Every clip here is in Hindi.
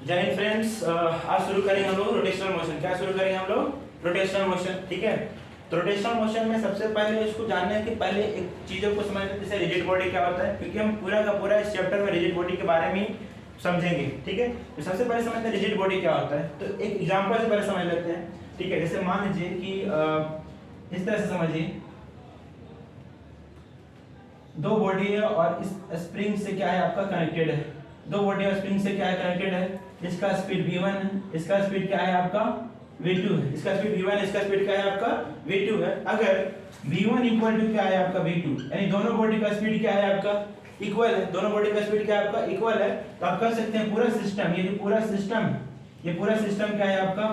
जय हिंद फ्रेंड्स। आज शुरू करेंगे हम लोग रोटेशनल मोशन। क्या शुरू करेंगे हम लोग? Rotational motion. ठीक है, तो रोटेशनल मोशन में सबसे पहले इसको जानना है कि पहले एक चीज़ों को समझते हैं, जैसे रिजिड बॉडी क्या होता है, क्योंकि हम पूरा का पूरा इस चैप्टर में रिजिड बॉडी के बारे में ही समझेंगे। ठीक है, तो सबसे पहले समझते हैं रिजिड बॉडी क्या होता है। तो एक एग्जाम्पल से पहले समझ लेते हैं। ठीक है, जैसे मान लीजिए कि इस तरह से समझिए, दो बॉडी है और इस स्प्रिंग से क्या है आपका कनेक्टेड है। दो बॉडी और स्प्रिंग से क्या है कनेक्टेड है, इसका स्पीड v1 है, इसका स्पीड क्या है आपका v2 है। इसका स्पीड v1 इसका स्पीड क्या है आपका v2 है। अगर v1 इक्वल टू क्या है आपका v2, यानी दोनों बॉडी का स्पीड क्या है आपका इक्वल है, दोनों बॉडी का स्पीड क्या है आपका इक्वल है, तो आप कह सकते हैं पूरा सिस्टम, ये पूरा सिस्टम क्या है आपका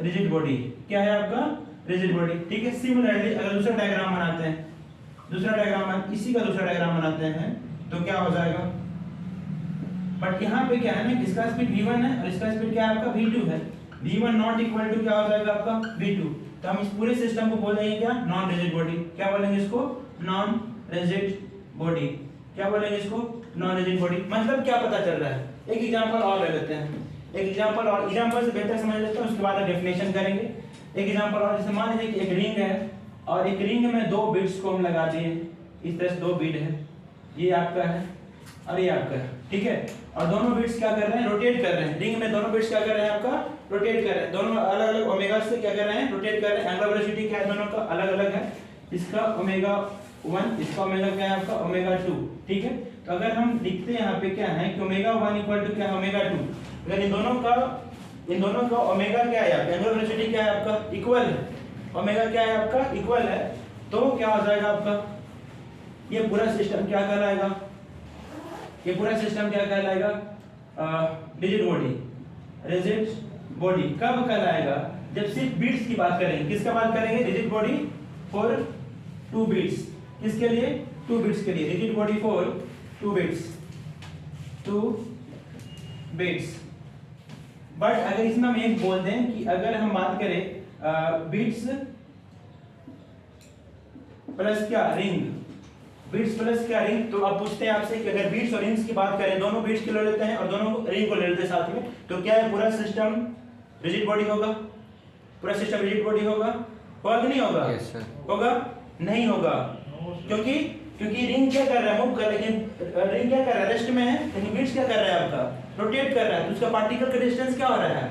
रिजिड बॉडी, क्या है आपका रिजिड बॉडी। ठीक है, सिमिलरली अगर दूसरा डायग्राम बनाते हैं, इसी का दूसरा डायग्राम बनाते हैं तो क्या हो जाएगा, बट यहाँ पे क्या है ना, इसका स्पीड v1 है और इसका स्पीड क्या है आपका v2 है। v1 नॉट इक्वल टू क्या हो जाएगा आपका v2, तो हम इस पूरे सिस्टम को बोलेंगे क्या, नॉन रिजिड बॉडी। क्या बोलेंगे इसको, नॉन रिजिड बॉडी। क्या बोलेंगे इसको, नॉन रिजिड बॉडी। मतलब क्या पता चल रहा है, एक एग्जांपल और ले लेते हैं, एक एग्जांपल और, एग्जांपल से बेहतर समझ लेते हैं, उसके बाद डेफिनेशन करेंगे। एक एग्जांपल और, जैसे मान लीजिए कि एक रिंग है और एक रिंग में दो बीड्स को हम लगा दिए, इस तरह से दो बीड है, ये आपका है और ये आपका है। ठीक है, और दोनों बीट्स क्या कर रहे हैं, रोटेट कर रहे हैं। रिंग में दोनों बीट्स क्या कर रहे हैं आपका रोटेट कर रहे हैं, दोनों अलग अलग ओमेगा से क्या कर रहे हैं रोटेट कर रहे हैं। एंगुलर वेलोसिटी क्या है, दोनों का अलग अलग है, इसका ओमेगा 1, इसका ओमेगा क्या है आपका ओमेगा 2। ठीक है, तो अगर हम लिखते हैं यहाँ पे क्या है कि ओमेगा 1 इक्वल टू क्या है ओमेगा 2, अगर इन दोनों का ओमेगा क्या है आपका, एंगुलर वेलोसिटी क्या है आपका इक्वल है, ओमेगा क्या है आपका इक्वल है, तो क्या हो जाएगा आपका, ये पूरा सिस्टम क्या कहलाएगा, ये पूरा सिस्टम क्या कहलाएगा, रिजिड बॉडी। रिजिड बॉडी कब कहलाएगा, जब सिर्फ बीट्स की बात करेंगे। किसका बात करेंगे, रिजिड बॉडी फॉर 2 बीट्स। किसके लिए, 2 बीट्स के लिए, rigid body for 2 beats. But अगर इसमें हम एक बोल दें कि अगर हम बात करें बीट्स प्लस क्या रिंग, बीट्स प्लस क्या रिंग, तो अब पूछते हैं आपसे कि अगर बीट्स और रिंग्स की बात करें, दोनों बीट्स को ले लेते हैं और दोनों रिंग को ले लेते हैं साथ में, तो क्या है पूरा सिस्टम रिजिड बॉडी होगा, पूरा सिस्टम रिजिड बॉडी होगा कि नहीं होगा? yes, होगा नहीं होगा, क्योंकि रिंग क्या कर रहा है, मूव कर रहा है, लेकिन रिंग क्या कर रहा है, रेस्ट में है, लेकिन बीट्स क्या कर रहा है आपका रोटेट कर रहा है, तो उसका पार्टिकल का डिस्टेंस क्या हो रहा है,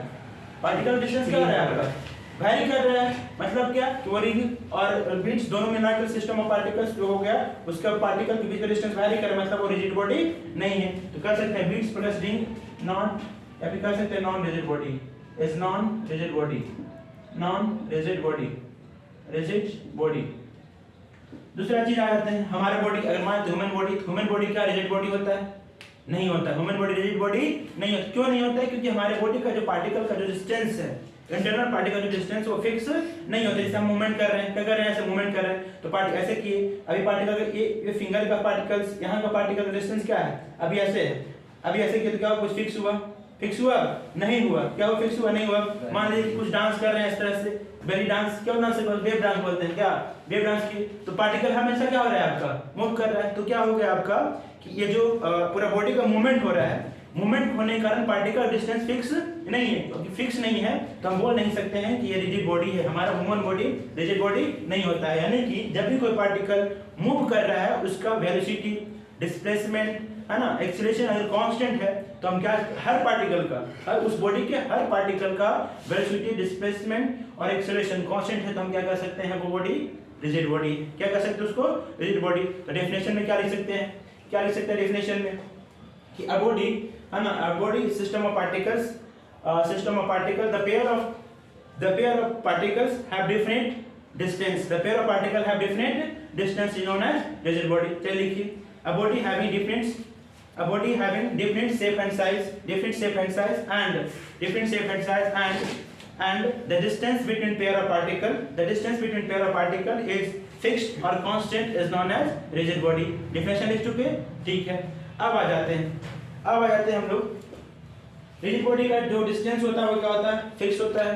पार्टिकल डिस्टेंस क्या हो रहा है आपका वैरी कर रहा है। मतलब क्या कि वो रिंग और बीट्स दोनों मिलाकर सिस्टम ऑफ पार्टिकल्स जो हो गया, उसका पार्टिकल के बीच का डिस्टेंस वैरी कर रहा है, मतलब वो रिजिड बॉडी नहीं है। तो कह सकते हैं बीट्स प्लस रिंग नॉन, या फिर कह सकते हैं non rigid body is non rigid body, non rigid body, rigid body. दूसरा चीज आ जाते हैं हमारे बॉडी, अगर मान ह्यूमन बॉडी क्या रिजिड बॉडी होता है, नहीं होता। ह्यूमन बॉडी रिजिड बॉडी नहीं होता। क्यों नहीं होता है, क्योंकि हमारे बॉडी का जो पार्टिकल का जो डिस्टेंस है, इंटरनल पार्टिकल जो डिस्टेंस वो फिक्स नहीं होता। जैसे हम मूवमेंट कर रहे हैं, क्या कर रहे हैं, ऐसे मूवमेंट कर रहे हैं, तो पार्टिकल ऐसे किए, अभी पार्टिकल ये फिंगर का पार्टिकल्स, यहाँ का पार्टिकल का डिस्टेंस क्या है, अभी ऐसे है, अभी ऐसे किया तो क्या कुछ फिक्स हुआ नहीं हुआ, क्या वो फिक्स हुआ नहीं हुआ। मान लीजिए कुछ डांस कर रहे हैं इस तरह से, बेली डांस, क्या डांस है, वेव डांस बोलते हैं, क्या वेव डांस की, तो पार्टिकल हमेशा क्या हो रहा है आपका मूव कर रहा है, तो क्या हो गया आपका कि ये जो पूरा बॉडी का मूवमेंट हो रहा है, मूवमेंट होने के कारण पार्टिकल डिस्टेंस फिक्स नहीं है। क्योंकि फिक्स नहीं है तो हम बोल नहीं सकते हैं कि ये रिजिड बॉडी है। हमारा ह्यूमन बॉडी रिजिड बॉडी नहीं होता है, यानी कि जब भी कोई पार्टिकल मूव कर रहा है, उसका वेलोसिटी, डिस्प्लेसमेंट है ना, एक्सीलरेशन अगर कांस्टेंट है, तो हम क्या, हर पार्टिकल का, हर उस बॉडी के हर पार्टिकल का वेलोसिटी, डिस्प्लेसमेंट और एक्सीलरेशन कांस्टेंट है, तो हम क्या कर सकते हैं, वो बॉडी रिजिड बॉडी। क्या कर सकते हैं उसको, रिजिड बॉडी। तो डेफिनेशन में क्या लिख सकते हैं, डेफिनेशन में कि अ बॉडी है ना, a body system of particles, the pair of particles have different distance, the pair of particles have different distance is known as rigid body। चलिए लिखिए, a body having different shape and size and the distance between pair of particle is fixed or constant is known as rigid body। definition लिख चुके, ठीक है। अब आ जाते हैं हम लोग, रिजिड बॉडी का जो डिस्टेंस होता है वो क्या होता है, फिक्स होता है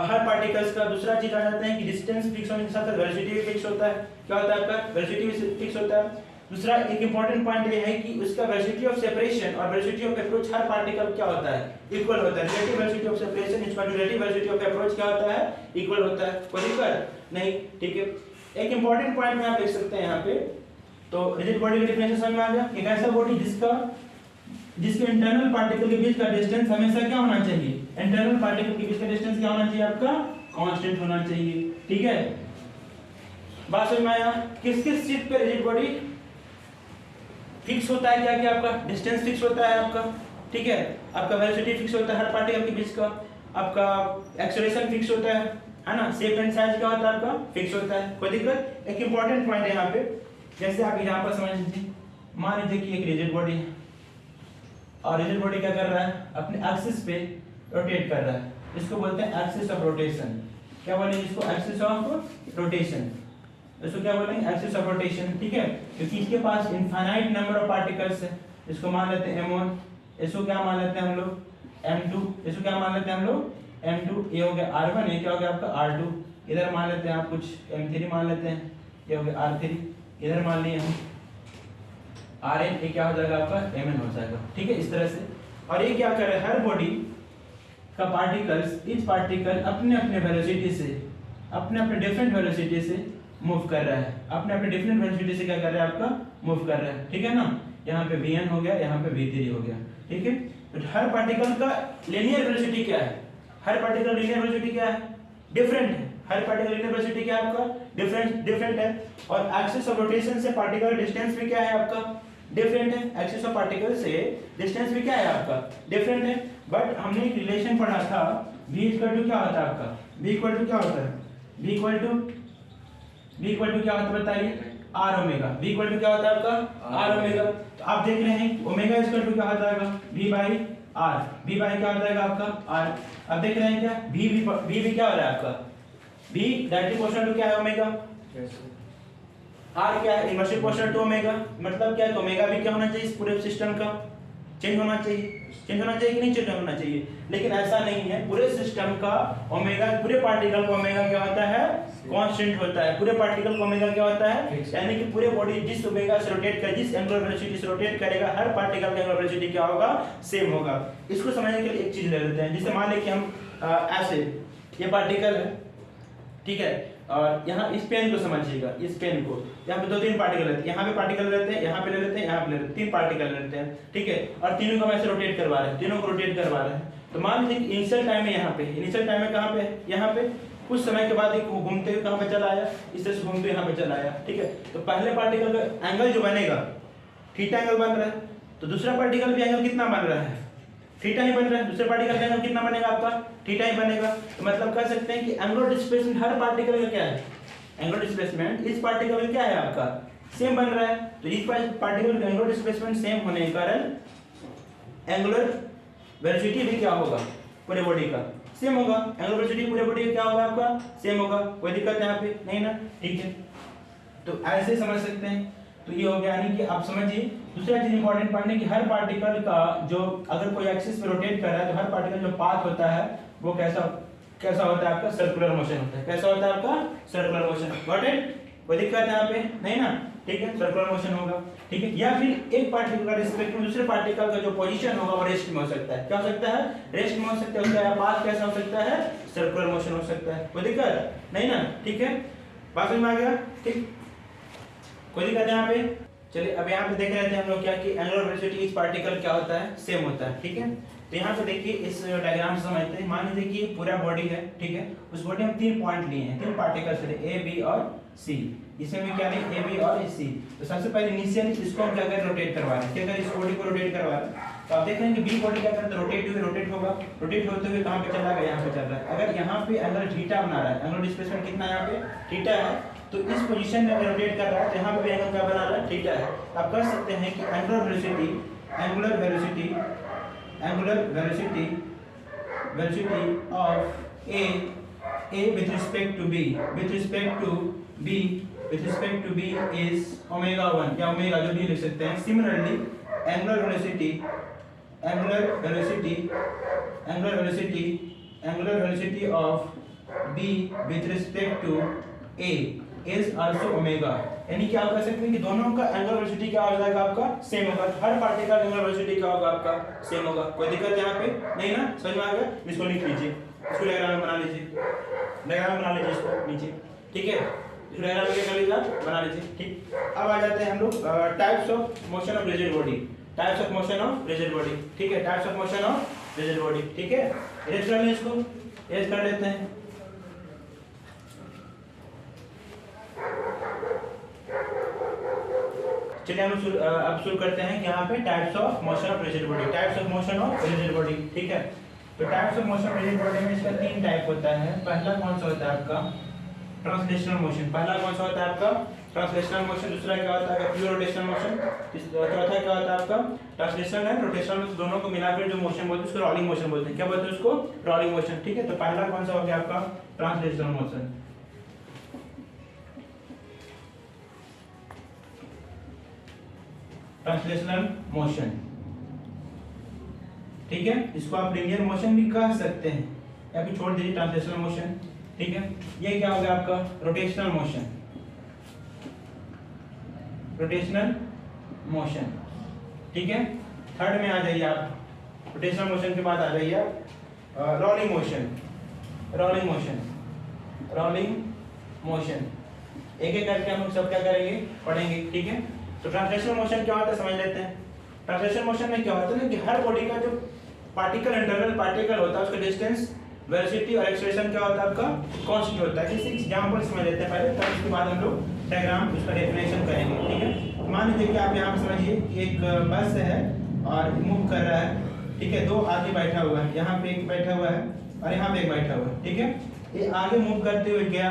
हर पार्टिकल्स का। दूसरा चीज आ जाता है कि डिस्टेंस फिक्स होने के साथ वेलोसिटी भी फिक्स होता है। क्या होता है आपका, वेलोसिटी भी फिक्स होता है। दूसरा एक इंपॉर्टेंट पॉइंट ये है कि उसका वेलोसिटी ऑफ सेपरेशन और वेलोसिटी ऑफ अप्रोच हर पार्टिकल क्या होता है, इक्वल होता है। Relative velocity of separation equal to relative velocity of approach क्या होता है, इक्वल होता है। कोई दिक्कत नहीं, ठीक है। एक इंपॉर्टेंट पॉइंट में आप देख सकते हैं यहाँ पे, तो रिजिड बॉडी का डिफिनेशन समझ में आ गया। एक ऐसा बॉडी जिसके इंटरनल पार्टिकल के बीच का डिस्टेंस हमेशा क्या होना चाहिए, इंटरनल पार्टिकल के बीच का डिस्टेंस क्या होना चाहिए, आपका कांस्टेंट होना चाहिए, ठीक है। बात समझ में आया। किस किस चीज पे रिजिड बॉडी फिक्स होता है, क्या क्या आपका डिस्टेंस फिक्स होता है आपका, ठीक है। आपका वेलोसिटी फिक्स होता है हर पार्टिकल के बीच का, आपका एक्सेलरेशन फिक्स होता है ना। शेप एंड साइज क्या होता है आपका, फिक्स होता है। कोई दिक्कत। एक इंपॉर्टेंट पॉइंट है यहाँ पे, जैसे आप यहाँ पर समझ लीजिए, मान लीजिए कि एक रिजिड बॉडी है और रिजिड बॉडी क्या कर रहा है, अपने एक्सिस पे रोटेट कर रहा है। इसको बोलते हैं एक्सिस ऑफ रोटेशन। क्या बोलेंगे इसको, एक्सिस ऑफ रोटेशन। इसको क्या बोलेंगे, एक्सिस ऑफ रोटेशन, ठीक है। क्योंकि इसके पास इनफाइनाइट नंबर ऑफ पार्टिकल्स है। इसको मान लेते हैं m1, इसको क्या मान लेते हैं हम लोग, m2, इसको क्या मान लेते हैं हम लोग, m2। ये हो गया r1, ये क्या हो गया आपका r2। इधर मान लेते हैं आप कुछ m3 मान लेते हैं, ये हो गया r3। इधर मान लिए हम Rn, ये क्या हो जाएगा आपका Mn हो जाएगा, ठीक है, इस तरह से। और ये क्या कर रहा है, हर बॉडी का पार्टिकल्स, इच पार्टिकल अपने अपने वेलोसिटी से, अपने अपने डिफरेंट वेलोसिटी से मूव कर रहा है, अपने अपने डिफरेंट वेलोसिटी से क्या कर रहा है आपका, मूव कर रहा है, ठीक है ना। यहाँ पे Vn हो गया, यहाँ पे V3 हो गया, ठीक है। तो हर पार्टिकल का लीनियर वेलोसिटी क्या है, हर पार्टिकल लीनियर वेलोसिटी क्या है, डिफरेंट है। हर पार्टिकल लीनियर वेलोसिटी क्या है आपका, डिफरेंट है। और एक्सिस ऑफ रोटेशन से पार्टिकल डिस्टेंस भी क्या है आपका, डिफरेंट है। एक्सिस ऑफ पार्टिकल से डिस्टेंस भी क्या है आपका, डिफरेंट है। बट हमने एक रिलेशन पढ़ा था, v इक्वल टू क्या होता है आपका, v इक्वल टू क्या होता है, v इक्वल टू क्या होता है बताइए, r omega. v equal to क्या होता है आपका, r ओमेगा। तो आप देख रहे हैं ओमेगा इक्वल टू क्या हो जाएगा, v by r। v by क्या हो जाएगा आपका r। अब देख रहे हैं क्या, v भी क्या हो रहा है आपका, v डायरेक्टली प्रोपोर्शनल टू क्या है ओमेगा, r क्या है इनवर्सली प्रोपोर्शनल टू ओमेगा। मतलब क्या है, ओमेगा भी क्या होना चाहिए, इस पूरे सिस्टम का चेंज होना चाहिए, चेंज होना चाहिए कि नहीं, चेंज होना चाहिए। लेकिन ऐसा नहीं है, पूरे सिस्टम का ओमेगा, पूरे पार्टिकल का ओमेगा क्या होता है, कांस्टेंट होता है। पूरे पार्टिकल का ओमेगा क्या होता है, यानी कि पूरे बॉडी जिस ओमेगा से रोटेट कर, जिस एंगुलर वेलोसिटी से रोटेट करेगा, हर पार्टिकल का एंगुलर वेलोसिटी क्या होगा, सेम होगा। इसको समझने के लिए एक चीज ले लेते हैं। जैसे मान लें कि हम ऐसे, ये पार्टिकल है, ठीक है, और यहाँ इस पेन को समझिएगा, इस पेन को, यहाँ पे 2-3 पार्टिकल रहते हैं, यहाँ पे पार्टिकल रहते हैं, यहाँ पे ले लेते हैं, यहाँ पे ले लेते हैं, 3 पार्टिकल रहते हैं, ठीक है। और तीनों को हम ऐसे रोटेट करवा रहे हैं, तीनों को रोटेट करवा रहे हैं। तो मान लीजिए कि इनिशियल टाइम है यहाँ पे, इनिशियल टाइम है कहाँ पे, यहाँ पे। कुछ समय के बाद एक घूमते हुए कहाँ पे चला आया, इस तरह से घूमते हुए यहाँ पे चला आया, ठीक है। तो पहले पार्टिकल का एंगल जो बनेगा, थीटा एंगल बन रहा है, तो दूसरा पार्टिकल भी एंगल कितना बन रहा है, थीटा ही बन रहा है। दूसरे पार्टिकल का एंगल कितना बनेगा आपका, थीटा ही बनेगा। तो मतलब कह सकते हैं कि एंगुलर डिस्प्लेसमेंट हर पार्टिकल का क्या है, एंगुलर डिस्प्लेसमेंट इस पार्टिकल का क्या है आपका, सेम बन रहा है। तो इस पार्टिकल का एंगुलर डिस्प्लेसमेंट सेम होने के कारण एंगुलर वेलोसिटी भी क्या होगा, पूरे बॉडी का सेम होगा। एंगुलर वेलोसिटी पूरे बॉडी का क्या होगा आपका, सेम होगा। कोई दिक्कत है यहाँ पे नहीं ना, ठीक है। तो ऐसे समझ सकते हैं। तो ये हो गया, यानी कि आप समझिए। दूसरा चीज इंपॉर्टेंट पॉइंट है कि हर पार्टिकल का जो, अगर कोई एक्सिस पे रोटेट कर रहा है, तो हर पार्टिकल जो पाथ होता है वो कैसा होता है आपका, सर्कुलर मोशन होता है। कैसा होता है आपका, सर्कुलर मोशन। Got it? कोई दिक्कत है यहाँ पे नहीं ना, ठीक है, सर्कुलर मोशन होगा, ठीक है। या फिर एक पार्टिकल का रिस्पेक्ट में दूसरे पार्टिकल का जो पोजीशन होगा वो रेस्ट में हो सकता है। क्या हो सकता है, रेस्ट में हो सकता है। या पाथ कैसा हो सकता है, सर्कुलर मोशन हो सकता है। कोई दिक्कत नहीं ना, ठीक है, बात समझ में आ गया, ठीक। कोई दिक्कत है यहाँ पे? चलिए अब यहाँ पे देख रहे थे हम लोग क्या कि एंगुलर वेलोसिटी इस पार्टिकल क्या होता है, सेम होता है, ठीक है। तो यहाँ पे देखिए इस डायग्राम से समझते हैं। मान लीजिए कि पूरा बॉडी है, ठीक है, उस बॉडी में 3 पॉइंट लिए हैं, 3 पार्टिकल्स लिए, ए बी और सी। इसमें भी क्या है, ए बी और सी। तो सबसे पहले इनिशियली इसको हम क्या करें, रोटेट करवा रहे हैं। क्या करें, इस बॉडी को रोटेट करवा रहे हैं। तो आप देख रहे हैं कि बी बॉडी क्या करता है, रोटेट होगा। रोटेट होते हुए कहाँ पे चला गया, यहाँ पे चल रहा है। अगर यहाँ पे एंगल थीटा बना रहा है, एंगल डिस्प्लेसमेंट कितना है यहाँ पे, थीटा है, तो इस पोजीशन में रोटेट कर रहा है, तो यहाँ पे भी एंगल क्या बना रहा है, थीटा है। आप कह सकते हैं कि angular velocity of A with respect to B is omega 1 या ओमेगा जो भी लिख सकते हैं। Similarly angular velocity of B with respect to A is also omega यानी क्या कर सकते हैं कि दोनों का एंगुलर वेलोसिटी क्या हो जाएगा आपका सेम होगा, हर पार्टिकल का एंगुलर वेलोसिटी क्या होगा आपका सेम होगा। कोई दिक्कत यहाँ पे नहीं ना, समझ में आ गया? इसको लिख लीजिए, इसको डायग्राम में बना लीजिए, डायग्राम बना लीजिए इसको नीचे, ठीक है? इसको डायग्राम में कर लीजिए, आप बना लीजिए, ठीक। अब आ जाते हैं हम लोग types of motion of rigid body, types of motion of rigid body, ठीक है? Types of motion of rigid body, ठीक है? इरेज कर लें इसको, इरेज कर लेते हैं। चलिए हम अब शुरू करते हैं यहाँ पे types of motion of rigid body, types of motion of rigid body, ठीक है? तो types of motion of rigid body में इसका 3 टाइप होता है। पहला कौन सा होता है आपका ट्रांसलेशनल मोशन, पहला कौन सा होता है आपका ट्रांसलेशनल मोशन, दूसरा क्या होता है प्योर रोटेशनल मोशन, चौथा क्या होता है आपका ट्रांसलेशनल एंड रोटेशनल, दोनों को मिलाकर जो मोशन बोलते हैं उसको रोलिंग मोशन बोलते हैं। क्या बोलते हैं उसको? रोलिंग मोशन, ठीक है? तो पहला कौन सा हो गया आपका ट्रांसलेशनल मोशन, ट्रांसलेशनल मोशन, ठीक है? इसको आप लिनियर मोशन भी कह सकते हैं या फिर छोड़ दीजिए ट्रांसलेशनल मोशन, ठीक है? ये क्या हो गया आपका रोटेशनल मोशन, रोटेशनल मोशन, ठीक है? थर्ड में आ जाइए आप, रोटेशनल मोशन के बाद आ जाइए आप rolling motion, rolling motion, rolling motion, एक एक करके हम लोग सब क्या करेंगे पढ़ेंगे, ठीक है? तो ट्रांसलेशनल मोशन क्या होता है समझ लेते हैं। ट्रांसलेशनल मोशन में क्या होता है ना कि हर बॉडी का जो पार्टिकल इंटरनल पार्टिकल होता है उसका डिस्टेंस, वेलोसिटी और एक्सेलरेशन क्या होता है आपका कांस्टेंट होता है। इसे एग्जांपल समझ लेते हैं पहले, तब उसके बाद हम लोग डायग्राम उसका डेफिनेशन करेंगे, ठीक है? मान लीजिए कि आप यहाँ पे समझिए कि एक बस है और मूव कर रहा है, ठीक है? 2 आदमी बैठा हुआ है, यहाँ पे एक बैठा हुआ है और यहाँ पे एक बैठा हुआ है, ठीक है? ये आगे मूव करते हुए गया,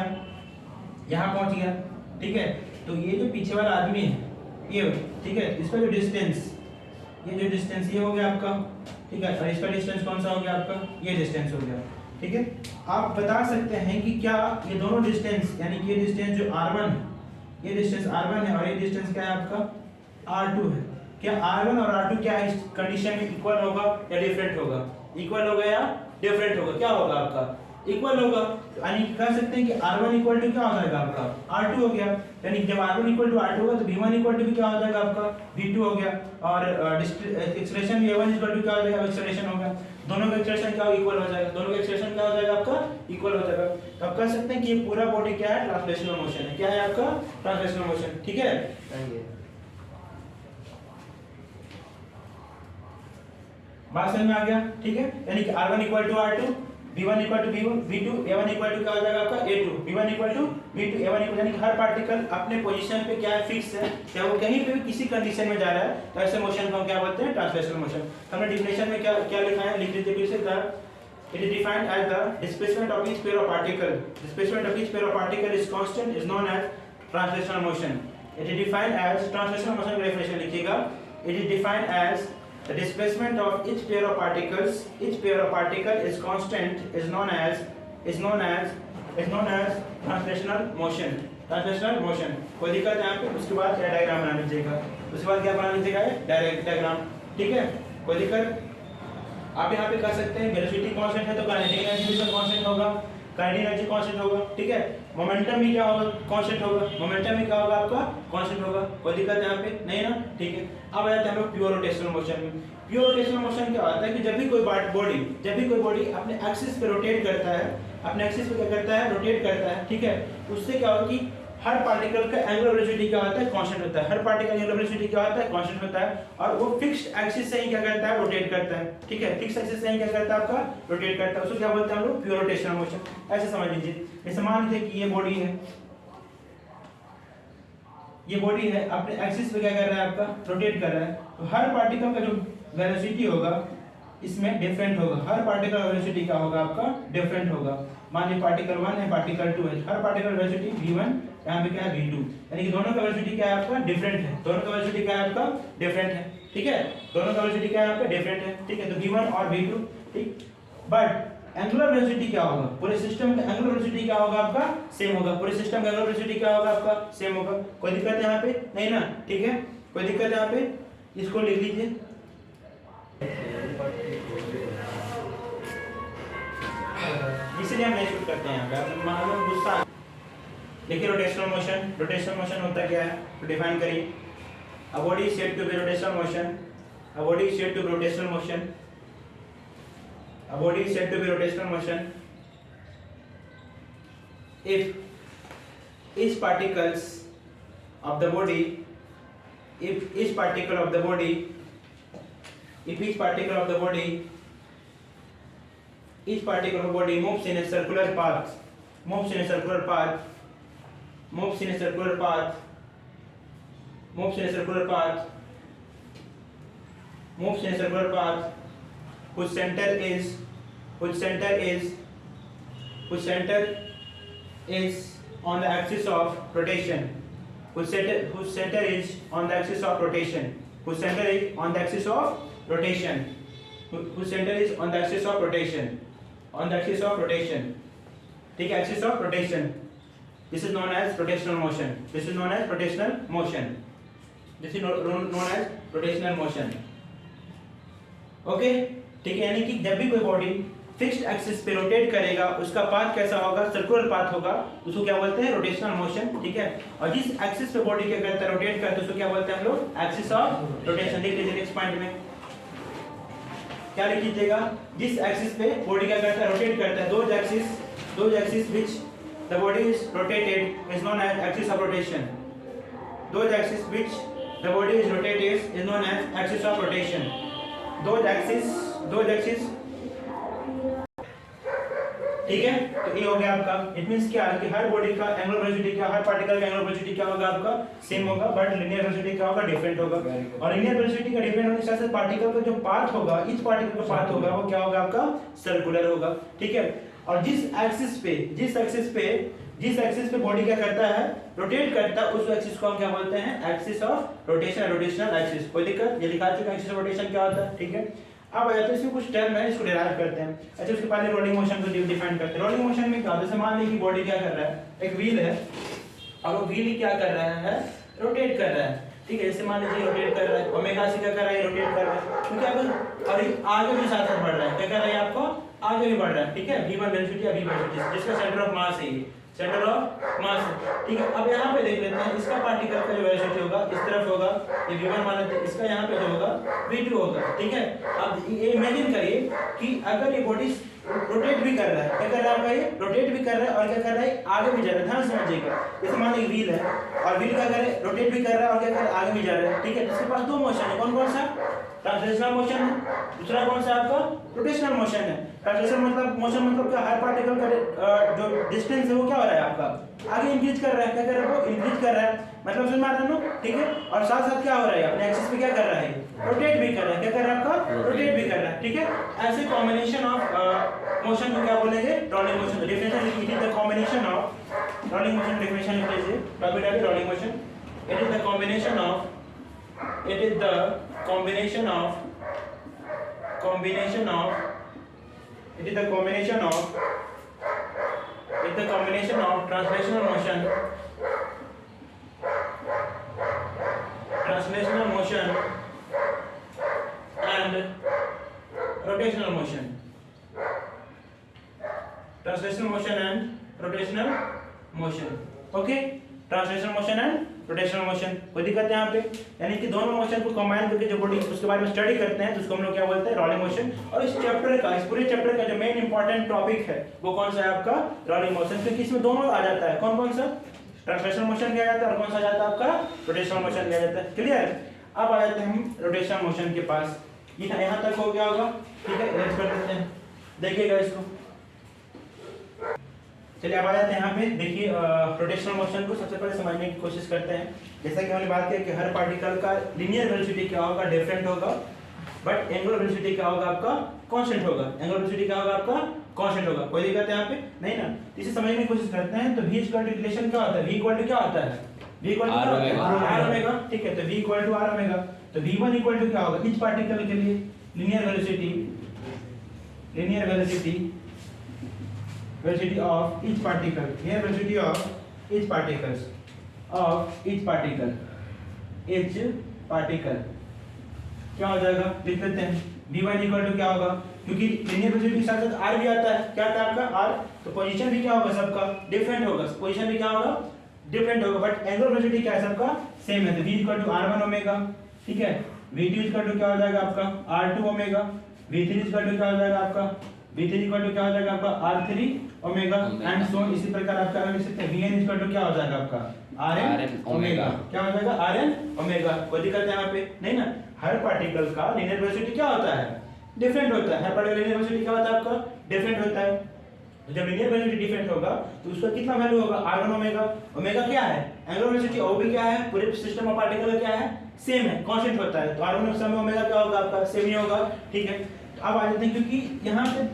यहाँ पहुँच गया, ठीक है? तो ये जो पीछे वाला आदमी है ये, ठीक है? इसका जो डिस्टेंस, ये जो डिस्टेंस ये हो गया आपका, ठीक है? और इसका डिस्टेंस कौन सा हो गया आपका? ये डिस्टेंस हो गया, ठीक है? आप बता सकते हैं कि क्या ये दोनों डिस्टेंस, यानी कि ये डिस्टेंस जो r1 है, ये डिस्टेंस r1 है और ये डिस्टेंस क्या है आपका r2 है, क्या r1 और r2 क्या इस कंडीशन में इक्वल होगा या डिफरेंट होगा? इक्वल होगा या डिफरेंट होगा? क्या होगा आपका? इक्वल होगा। यानी कह सकते हैं कि r1 इक्वल टू क्या हो जाएगा आपका r2 हो गया, यानी जब r1 इक्वल टू r2 होगा तो v1 इक्वल टू क्या हो जाएगा आपका v2 हो गया, और एक्सेलरेशन v1 इक्वल टू क्या हो जाएगा एक्सेलरेशन हो गया, दोनों का एक्सेलरेशन क्या इक्वल हो जाएगा, दोनों का एक्सेलरेशन क्या हो जाएगा आपका इक्वल हो जाएगा। तो आप कह सकते हैं कि ये पूरा बॉडी क्या है ट्रांसलेशनल मोशन है, क्या है आपका ट्रांसलेशनल मोशन, ठीक है? बात समझ में आ गया, ठीक है? यानी कि r1 equal to r2, v1 equal to v2, a1 equal to क्या हो जाएगा आपका a2, v1 equal to v2, a1 equal, यानी कि हर पार्टिकल अपने पोजीशन पे क्या है फिक्स है, चाहे वो कहीं पे भी किसी कंडीशन में जा रहा है, तो ऐसे मोशन को हम क्या बोलते हैं ट्रांसलेशनल मोशन। हमने डेफिनेशन में क्या क्या लिखा है, लिख लीजिए फिर से। It is defined as the displacement of each pair of particle. Displacement of each pair of particle is constant, is known as translational motion. It is defined as translational motion का definition लिखिएगा। It is defined as the displacement of each pair of particles. Each pair of particle is constant, is known as translational motion. Translational motion. कोई दिक्कत है यहाँ पे? उसके बाद क्या डायग्राम बना लीजिएगा। उसके बाद क्या बना लीजिएगा? डायरेक्ट डायग्राम, ठीक है? कोई दिक्कत? आप यहाँ पे कर सकते हैं वेलोसिटी कांस्टेंट है तो काइनेटिक एनर्जी भी कांस्टेंट होगा, काइनेटिक एनर्जी कांस्टेंट होगा, ठीक है? मोमेंटम भी क्या होगा कांस्टेंट होगा, मोमेंटम भी क्या होगा आपका कांस्टेंट होगा। कोई दिक्कत है यहाँ पे? नहीं ना, ठीक है? अब आ जाते हैं हम लोग प्योर रोटेशनल मोशन में। प्योर रोटेशनल मोशन क्या होता है कि जब भी कोई बॉडी अपने एक्सिस पे रोटेट करता है, अपने एक्सिस पे क्या करता है रोटेट करता है, ठीक है? उससे क्या होगा कि हर पार्टिकल का एंगुलर वेलोसिटी क्या होता है कांस्टेंट होता है, हर पार्टिकल एंगुलर वेलोसिटी क्या होता है कांस्टेंट होता है, और वो फिक्स्ड एक्सिस से ही क्या करता है रोटेट करता है, ठीक है? फिक्स्ड एक्सिस से ही क्या करता है आपका रोटेट करता है, उसको क्या बोलते हैं हम लोग प्योर रोटेशनल मोशन। ऐसे समझ लीजिए, जैसे मान लीजिए कि ये बॉडी है, ये बॉडी है अपने एक्सिस पे क्या कर रहा है आपका रोटेट कर रहा है, तो हर पार्टिकल का जो वेलोसिटी होगा इसमें डिफरेंट होगा, हर पार्टिकल का वेलोसिटी क्या होगा आपका डिफरेंट होगा। मान लीजिए पार्टिकल 1 है पार्टिकल 2 है, हर पार्टिकल वेलोसिटी v1, यहाँ पे क्या है v2, यानी कि दोनों का वेलोसिटी क्या है आपका डिफरेंट है, दोनों का वेलोसिटी क्या है आपका डिफरेंट है, ठीक है? दोनों का वेलोसिटी क्या है आपका डिफरेंट है, ठीक है? तो v1 और v2, ठीक? बट एंगुलर वेलोसिटी क्या होगा, पूरे सिस्टम का एंगुलर वेलोसिटी क्या होगा आपका सेम होगा, पूरे सिस्टम का एंगुलर वेलोसिटी क्या होगा आपका सेम होगा। कोई दिक्कत है यहाँ पे? नहीं ना, ठीक है? कोई दिक्कत है यहाँ पे? इसको लिख लीजिए। इसलिए हम नहीं शूट करते हैं यहाँ पे, गुस्सा देखिए रोटेशनल मोशन होता क्या है तो डिफाइन करिए। A body is said to be rotational motion, a body is said to be rotational motion, a body is said to be rotational motion if each particles of the body if each particle of the body if each particle of the body each particle of the body moves in a circular path moves in a circular path moves in a circular path moves in a circular path moves in a circular path whose center is on the axis of rotation whose center is on the axis of rotation whose center is on the axis of rotation whose center is on the axis of rotation on the axis of rotation ठीक है axis of rotation this is known as rotational motion this is known as rotational motion this is known as rotational motion okay ठीक है। यानी कि जब भी कोई बॉडी फिक्स्ड एक्सिस पे रोटेट करेगा उसका पाथ कैसा होगा सर्कुलर पाथ होगा उसको क्या बोलते हैं रोटेशनल मोशन ठीक है। और जिस एक्सिस पे बॉडी क्या करता है रोटेट करता है उसको क्या बोलते हैं हम लोग एक्सिस ऑफ रोटेशन। देख लीजिए नेक्स्ट पॉइंट में क्या लिख लीजिएगा जिस एक्सिस पे बॉडी क्या करता है रोटेट करता है those axis which the body is rotated is known as axis of rotation those axis which the body is rotated is known as axis of rotation those axis ठीक है। तो ये हो गया आपका इट मींस क्या है कि हर बॉडी का एंगुलर वेलोसिटी क्या हर पार्टिकल का एंगुलर वेलोसिटी क्या होगा आपका सेम होगा बट लीनियर वेलोसिटी क्या होगा डिफरेंट होगा। और लीनियर वेलोसिटी का डिफरेंट होने के साथ पार्टिकल का जो पाथ होगा इस पार्टिकल का पाथ होगा वो क्या होगा आपका सर्कुलर होगा ठीक है। और जिस एक्सिस पे बॉडी क्या करता है रोटेट करता है उस एक्सिस को हम क्या बोलते हैं axis of rotation rotational axis. कोई दिक्कत ये दिखा चुका एक्सिस ऑफ रोटेशन क्या होता है ठीक है। अब आ जाते हैं इसमें कुछ टर्म है इसको डिराइव करते हैं। अच्छा उसके पहले रोलिंग मोशन को डिफाइन करते हैं। रोलिंग मोशन में क्या होता है जैसे मान लीजिए कि बॉडी क्या कर रहा है एक व्हील है और वो व्हील क्या कर रहा है रोटेट कर रहा है ठीक है। जैसे मान लीजिए रोटेट कर रहा है ओमेगा से क्या कर रहा है रोटेट कर रहा है क्योंकि अब और आगे भी साथ साथ बढ़ रहा है क्या कर रहा है आपको आगे भी बढ़ रहा है ठीक है। v1 वेलोसिटी या v वेलोसिटी जिसका सेंटर ऑफ मास है सेंटर ऑफ मास ठीक है। अब यहाँ पे देख लेते हैं इसका पार्टिकल का जो वेलोसिटी होगा इस तरफ होगा ये v1 मान लेते हैं इसका यहाँ पे जो होगा v2 होगा ठीक है। अब ये इमेजिन करिए कि अगर ये बॉडी रोटेट भी कर रहा है क्या कर रहा है आपका ये रोटेट भी कर रहा है और क्या कर रहा है आगे भी जा रहा है ध्यान समझिएगा। जैसे मान लीजिए व्हील है और व्हील क्या कर रहा है रोटेट भी कर रहा है और क्या कर रहा है आगे भी जा रहा है ठीक है। इसके पास दो मोशन है कौन कौन सा ट्रांसलेशनल मोशन है दूसरा कौन सा आपका रोटेशनल मोशन है। ट्रांसलेशनल मतलब मोशन मतलब क्या हर पार्टिकल का जो डिस्टेंस है वो क्या हो रहा है आपका आगे इंक्रीज कर रहा है क्या कर रहा है वो इंक्रीज कर रहा है मतलब समझ में आ रहा है ठीक है। और साथ साथ क्या हो रहा है अपने एक्सिस पे क्या कर रहा है रोटेट भी कर रहा है क्या कर रहा है आपका रोटेट भी कर रहा है ठीक है। ऐसे कॉम्बिनेशन ऑफ मोशन को क्या बोलेंगे rolling motion. Definition it is the combination of rolling motion definition लिख लीजिए टॉपिक है rolling motion it is the combination of it is the combination of translational motion and rotational motion okay translational motion and rotational motion कोई दिक्कत है यहाँ पे यानी कि दोनों मोशन को कंबाइन करके जो बॉडी उसके बारे में स्टडी करते हैं तो उसको हम लोग क्या बोलते हैं रोलिंग मोशन। और इस पूरे चैप्टर का जो मेन इंपॉर्टेंट टॉपिक है वो कौन सा है आपका रोलिंग मोशन क्योंकि इसमें दोनों आ जाता है कौन सा ट्रांसलेशनल मोशन किया जाता है और कौन सा आ जाता है आपका रोटेशनल मोशन किया जाता है क्लियर। अब आ जाते हैं हम रोटेशनल मोशन के पास यहाँ तक हो गया होगा ठीक है। लेट्स कर देते हैं देखिएगा इसको चलिए अब आ जाते हैं यहाँ पे देखिए रोटेशनल मोशन को सबसे पहले समझने की कोशिश करते हैं। जैसा कि हमने बात की कि हर पार्टिकल का लीनियर वेलोसिटी क्या होगा डिफरेंट होगा बट एंगुलर वेलोसिटी क्या होगा आपका कांस्टेंट होगा एंगुलर वेलोसिटी क्या होगा आपका कांस्टेंट होगा। कोई दिक्कत है यहाँ पे नहीं ना। इसे समझने की कोशिश करते हैं तो v इक्वल टू रिलेशन क्या होता है v इक्वल टू क्या होता है v equal to r omega ठीक है। तो v equal to r omega तो v1 इक्वल टू क्या होगा इस पार्टिकल के लिए linear velocity of each particle here velocity of each particle क्या हो जाएगा लिख लेते हैं v1 इक्वल टू क्या होगा क्योंकि लीनियर वेलोसिटी के साथ r भी आता है क्या आता है आपका r तो पोजीशन भी क्या होगा सबका डिफरेंट होगा पोजीशन भी क्या होगा डिफरेंट होगा, बट एंगुलर वेलोसिटी क्या है सबका सेम है। तो v equal to r1 omega, ठीक है, v2 इक्वल टू क्या हो जाएगा आपका r2 omega, v3 equal to क्या हो जाएगा आपका v3 इक्वल टू क्या हो जाएगा आपका r3 ओमेगा एंड सो इसी प्रकार आपका लिख सकते हैं vn इक्वल टू क्या हो जाएगा आपका rn ओमेगा, क्या हो जाएगा rn ओमेगा। कोई दिक्कत है यहाँ पे नहीं ना। हर पार्टिकल का लीनियर वेलोसिटी क्या होता है डिफरेंट होता है। हर पार्टिकल लीनियर वेलोसिटी क्या होता है आपका डिफरेंट होता है। तो जब लीनियर वेलोसिटी डिफरेंट होगा तो उसका कितना वैल्यू होगा r1 ओमेगा। ओमेगा क्या है एंगुलर वेलोसिटी, ओ भी क्या है पूरे सिस्टम ऑफ पार्टिकल क्या है सेम है, कांस्टेंट होता है। तो r1 के समय ओमेगा क्या होगा आपका सेम ही होगा, ठीक है। तो अब आ जाते हैं क्योंकि यहाँ पे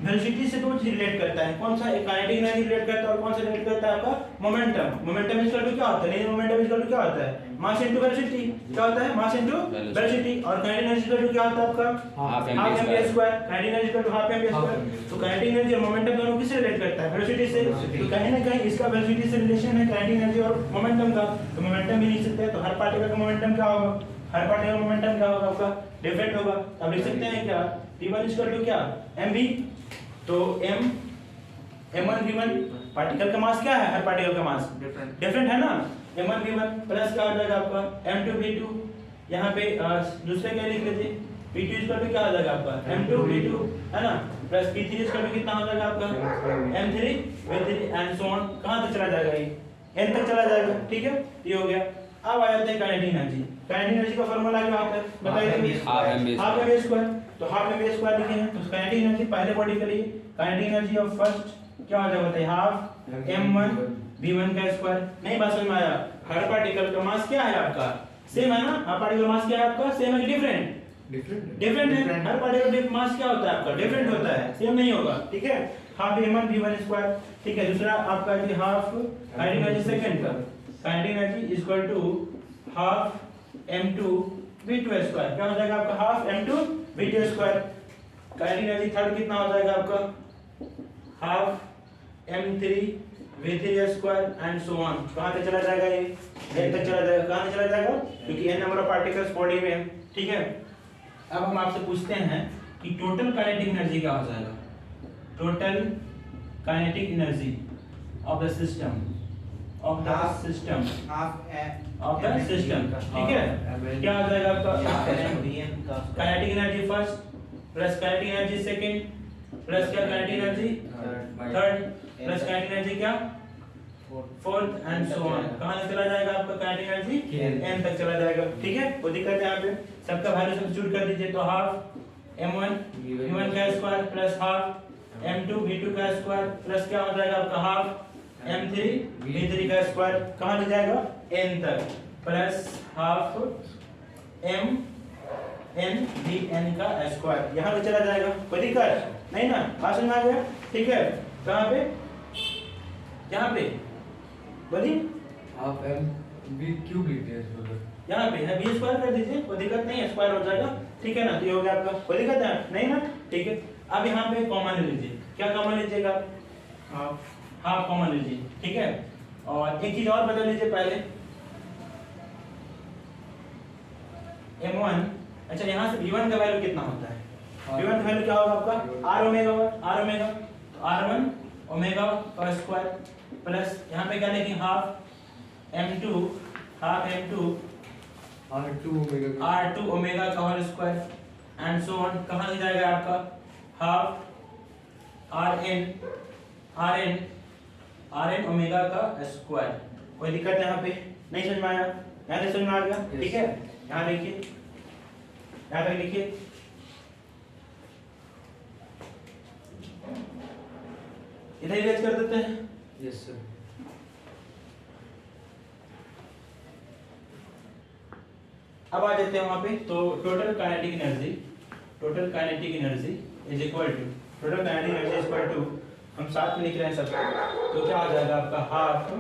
वेलोसिटी से दो चीज रिलेट करता है, कौन सा एक काइनेटिक एनर्जी रिलेट करता है और कौन सा रिलेट करता है आपका मोमेंटम। मोमेंटम इक्वल टू क्या होता है लीनियर मोमेंटम इक्वल टू क्या होता है मास इनटू वेलोसिटी, क्या होता है मास इनटू वेलोसिटी। और काइनेटिक एनर्जी इक्वल टू क्या होता है आपका half mv square, kinetic energy equal to half mv square. तो काइनेटिक एनर्जी और मोमेंटम दोनों किससे रिलेट करता है वेलोसिटी से। तो कहीं ना कहीं इसका वेलोसिटी से रिलेशन है काइनेटिक एनर्जी और मोमेंटम का। तो मोमेंटम भी लिख सकते हैं। तो हर पार्टिकल का मोमेंटम क्या होगा, हर पार्टिकल का मोमेंटम क्या होगा आपका डिफरेंट होगा। अब लिख सकते हैं क्या p1 इक्वल टू क्या mv। तो m1 v1 पार्टिकल का मास क्या है, हर पार्टिकल का मास डिफरेंट है ना। m1 v1 प्लस क्या हो जाएगा आपका m2 v2, यहाँ पे दूसरे क्या लिख लीजिए p2 इक्वल टू क्या हो जाएगा आपका m2 v2 है ना, प्लस p3 इक्वल टू कितना हो जाएगा आपका m3 v3 and so on. कहां तक चला जाएगा ये n तक चला जाएगा, ठीक है ये हो गया। अब आ जाते हैं काइनेटिक एनर्जी। काइनेटिक एनर्जी का फार्मूला क्या होता है बताइए, हाफ mv स्क्वायर। तो हाफ mv स्क्वायर लिखे हैं तो काइनेटिक एनर्जी पहले बॉडी के लिए काइनेटिक एनर्जी ऑफ फर्स्ट क्या हो जाएगा बताइए हाफ m1 v1 का स्क्वायर। नहीं बात समझ में आया। हर पार्टिकल का मास क्या है आपका सेम है ना, हर पार्टिकल मास क्या है आपका सेम है डिफरेंट डिफरेंट है। हर पार्टिकल मास क्या होता है आपका डिफरेंट होता है, सेम नहीं होगा, ठीक है। हाफ m1 v1 स्क्वायर, ठीक है। दूसरा आपका जी हाफ काइनेटिक एनर्जी सेकंड का kinetic energy equal to half m2 v2 square, क्या हो जाएगा आपका half m2 v2 square. Kinetic energy third कितना हो जाएगा आपका half m3 v3 square and so on. कहां तक चला जाएगा ये n तक चला जाएगा। कहां तक चला जाएगा क्योंकि n number of particles body में है, ठीक है। अब हम आपसे पूछते हैं कि टोटल काइनेटिक एनर्जी क्या हो जाएगा। Total kinetic energy of the system of the system of the system, ठीक है। क्या आ जाएगा आपका kinetic energy first plus kinetic energy second plus क्या kinetic energy third plus kinetic energy क्या फोर्थ एंड सो ऑन। कहां तक चला जाएगा आपका काइनेटिक एनर्जी n तक चला जाएगा, ठीक है। कोई दिक्कत है यहाँ पे सबका वैल्यू सब्स्टिट्यूट कर दीजिए। तो हाफ m1 v1 का square plus half m2 v2 का स्क्वायर प्लस क्या हो जाएगा आपका हाफ m3 v3 का स्क्वायर कहां ले जाएगा n तक plus half m n vn का स्क्वायर यहां पे चला जाएगा। कोई दिक्कत नहीं ना, बात समझ में आ गया, ठीक है। कहां पे यहां पे बोलिए हाफ m v क्यूब लिखते हैं इसको, यहाँ पे है v स्क्वायर कर दीजिए, कोई दिक्कत नहीं है, स्क्वायर हो जाएगा, ठीक है ना। तो ये हो गया आपका, कोई दिक्कत है नहीं ना, ठीक है। अब यहाँ पे कॉमन ले लीजिए, क्या कॉमन लीजिएगा हाफ कॉमन लीजिए, ठीक है। और एक चीज और बदल लीजिए पहले m1, अच्छा यहाँ से v1 का वैल्यू कितना होता है, v1 का वैल्यू क्या होगा आपका r ओमेगा, तो r1 ओमेगा का स्क्वायर प्लस यहाँ पे क्या लिखेंगे हाफ m2 r2 ओमेगा का whole square and so on. कहाँ से जाएगा आपका हाफ rn ओमेगा का स्क्वायर। कोई दिक्कत है यहाँ पे नहीं समझ में आया, यहाँ से समझ में आ गया, ठीक है। यहाँ देखिए, यहाँ तक लिखिए, इधर इरेज कर देते हैं। Yes sir. अब आ जाते हैं वहां पे। तो total kinetic energy is equal to total kinetic energy is equal to, हम साथ में लिख रहे हैं सब, तो क्या आ जाएगा आपका हाफ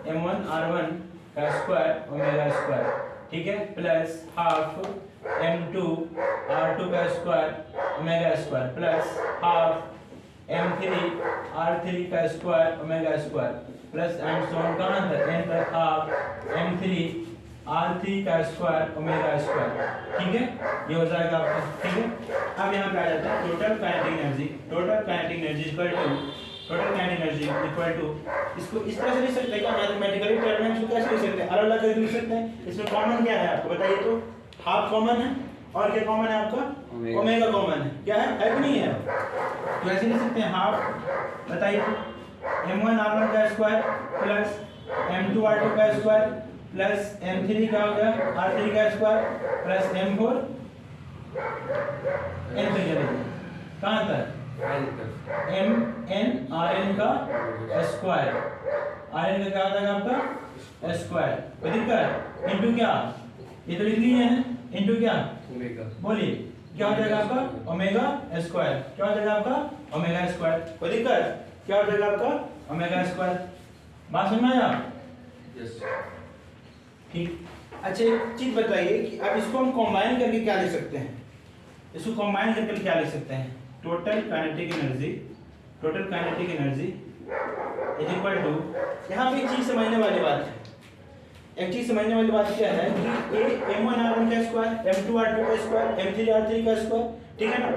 m1 r1 का स्क्वायर ओमेगा स्क्वायर, ठीक है, प्लस हाफ m2 r2 का square omega square plus half m3 r3 का square omega square plus and so on कहां तक n तक हाफ m3 r3 का स्क्वायर ओमेगा स्क्वायर, ठीक है। ये हो जाएगा आपका, ठीक है। अब यहाँ पे आ जाता है total kinetic energy equal to total kinetic energy equal to, इसको इस तरह से लिख सकते हैं क्या मैथमेटिकली टर्म में, इसको कैसे लिख सकते हैं, अलग अलग करके लिख सकते हैं। इसमें कॉमन क्या है आपको बताइए तो, हाफ कॉमन है और क्या कॉमन है आपका, ओमेगा कॉमन है, क्या है कि नहीं है, तो ऐसे लिख सकते हैं हाफ, बताइए तो m1 r1 का स्क्वायर प्लस m2 r2 का स्क्वायर प्लस m3 का हो गया r3 का स्क्वायर प्लस m4 n तक चलेगा, कहाँ तक, m n r n का स्क्वायर, r n का क्या होता है आपका स्क्वायर, कोई दिक्कत, इनटू क्या, ये तो लिख लिए हैं, इनटू क्या, ओमेगा, बोलिए क्या हो जाएगा आपका ओमेगा स्क्वायर, क्या हो जाएगा आपका ओमेगा स्क्वायर, कोई दिक्कत, क्या हो जाएगा आपका ओमेगा स्क्वायर, बात समझ में आया, यस, ठीक। अच्छा एक चीज बताइए कि अब इसको हम कंबाइन करके क्या लिख सकते हैं, इसको कंबाइन करके क्या लिख सकते हैं, total kinetic energy, total kinetic energy is equal to, यहाँ पे एक चीज समझने वाली बात है, एक चीज समझने वाली बात क्या है कि a m1 r1 का स्क्वायर, m2 r2 का स्क्वायर, m3 r3 का स्क्वायर, ठीक है ना,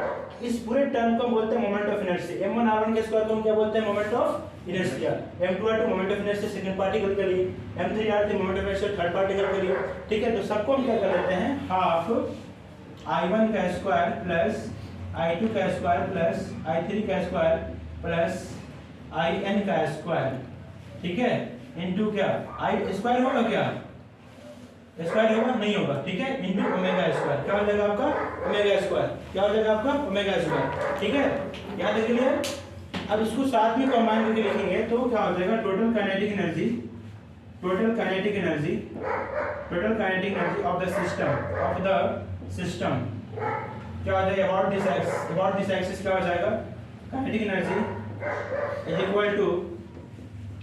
इस पूरे टर्म को हम बोलते हैं moment of inertia, m1 r1 के स्क्वायर को हम क्या बोलते हैं, moment of inertia, m2 r2 moment of inertia second particle के लिए, m3 r3 moment of inertia third particle के लिए, ठीक है। तो सबको हम क्या कर लेते हैं, हाफ i1 का स्क्वायर प्लस i2 का स्क्वायर प्लस i3 का स्क्वायर प्लस in का स्क्वायर, ठीक है, इनटू क्या i स्क्वायर होगा, क्या स्क्वायर होगा, नहीं होगा, ठीक है, इनटू ओमेगा स्क्वायर, क्या हो जाएगा आपका ओमेगा स्क्वायर, क्या हो जाएगा आपका ओमेगा स्क्वायर, ठीक है, याद है क्लियर। अब इसको साथ में कंबाइन करके लिखेंगे तो क्या हो जाएगा, total kinetic energy, total kinetic energy, total kinetic energy of the system, क्या हो जाएगा, अबाउट दिस एक्सिस क्या हो जाएगा, kinetic energy is equal to,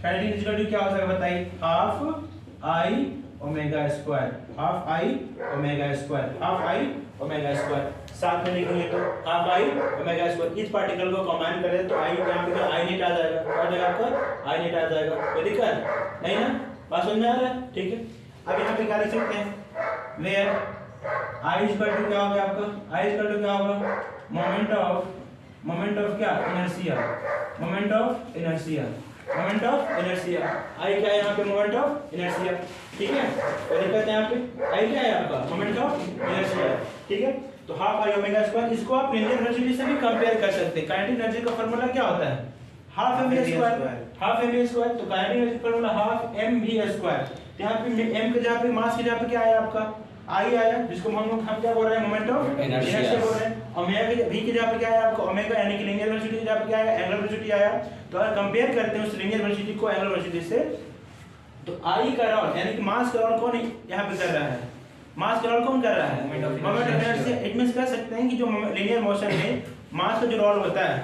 kinetic energy equal to क्या हो जाएगा बताइए, half I omega square, half I omega square, half I omega square, साथ में लिखेंगे तो हाफ आई ओमेगा स्क्वायर, इस पार्टिकल को कंबाइन करें तो आई यहाँ पे आई नेट आ जाएगा, क्या आ जाएगा आपका आई नेट आ जाएगा, कोई दिक्कत नहीं ना, बात समझ में आ रहा है, ठीक है। अब यहाँ पे क्या लिख सकते हैं, वेयर आई इक्वल टू क्या होगा आपका, आई इक्वल टू क्या होगा, मोमेंट ऑफ क्या, inertia, moment of inertia, moment of inertia, I क्या है यहाँ पे, मोमेंट ऑफ इनर्शिया, ठीक है, और दिक्कत है यहाँ पे आई क्या है आपका, मोमेंट ऑफ इनर्शिया, ठीक है। तो हाफ आई ओमेगा स्क्वायर, इसको आप लिनियर वेलोसिटी से भी कंपेयर कर सकते हैं, काइनेटिक एनर्जी का फार्मूला क्या होता है, half M V square, half M V square, तो काइनेटिक एनर्जी का formula half M V square, यहाँ पे एम के जगह पे मास के जगह पे क्या आया आपका आई आया, जिसको हम क्या बोल रहे हैं, मोमेंट ऑफ इनर्शिया बोल रहे हैं, ओमेगा के वी के जगह पे क्या आया आपका ओमेगा, यानी कि लिनियर वेलोसिटी के जगह पे क्या आया, एंगुलर वेलोसिटी आया। तो अगर कंपेयर करते हैं उस लिनियर वेलोसिटी को एंगुलर वेलोसिटी से, तो आई का रोल यानी कि मास का रोल कौन यहाँ पे कर रहा है, मास का रोल कौन कर रहा है, moment of inertia. It means कह सकते हैं कि जो लिनियर मोशन में मास का जो रोल होता है,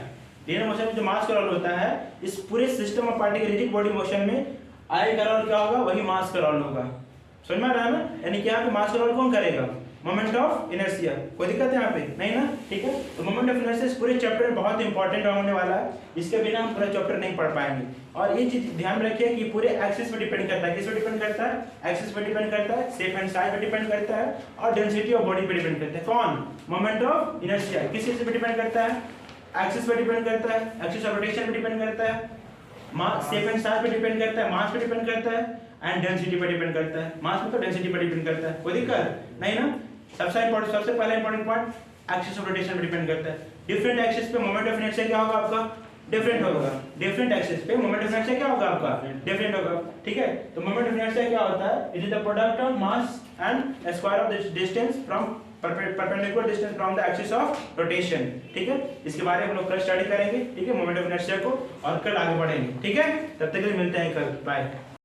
लिनियर मोशन में जो मास का रोल होता है, इस पूरे system of particle rigid body motion में आई का रोल क्या होगा, वही मास का रोल होगा, समझ में आ रहा है ना, यानी कि यहाँ पे मास का रोल कौन करेगा, मोमेंट ऑफ इनर्शिया, कोई दिक्कत है यहाँ पे नहीं ना, ठीक है। तो मोमेंट ऑफ इनर्शिया इस पूरे चैप्टर में बहुत इंपॉर्टेंट होने वाला है, इसके बिना हम पूरा चैप्टर नहीं पढ़ पाएंगे। और ये चीज ध्यान रखिए कि पूरे एक्सिस पे डिपेंड करता है, किस पे डिपेंड करता है, एक्सिस पे डिपेंड करता है, शेप एंड साइज पे डिपेंड करता है, और डेंसिटी ऑफ बॉडी पे डिपेंड करता है। कौन, मोमेंट ऑफ इनर्शिया किस चीज पे डिपेंड करता है, एक्सिस पे डिपेंड करता है, एक्सिस ऑफ रोटेशन पे डिपेंड करता है, मास शेप एंड साइज पे डिपेंड करता है, मास पे डिपेंड करता है, एंड डेंसिटी पे डिपेंड करता है। मास मतलब डेंसिटी पे डिपेंड करता है, कोई दिक्कत नहीं ना। सबसे पहला important point axis of rotation पे डिपेंड करता है। डिफरेंट एक्सिस पे मोमेंट ऑफ इनर्शिया क्या होगा आपका, डिफरेंट होगा। डिफरेंट एक्सिस पे मोमेंट ऑफ इनर्शिया क्या होगा आपका, डिफरेंट होगा, ठीक है। तो मोमेंट ऑफ इनर्शिया क्या होता है, it is the product of mass and square of the distance from perpendicular distance from the axis of rotation, ठीक है। इसके बारे में हम लोग कल स्टडी करेंगे, ठीक है, मोमेंट ऑफ इनर्शिया को, और कल आगे बढ़ेंगे, ठीक है। तब तक के लिए मिलते हैं कल, बाय।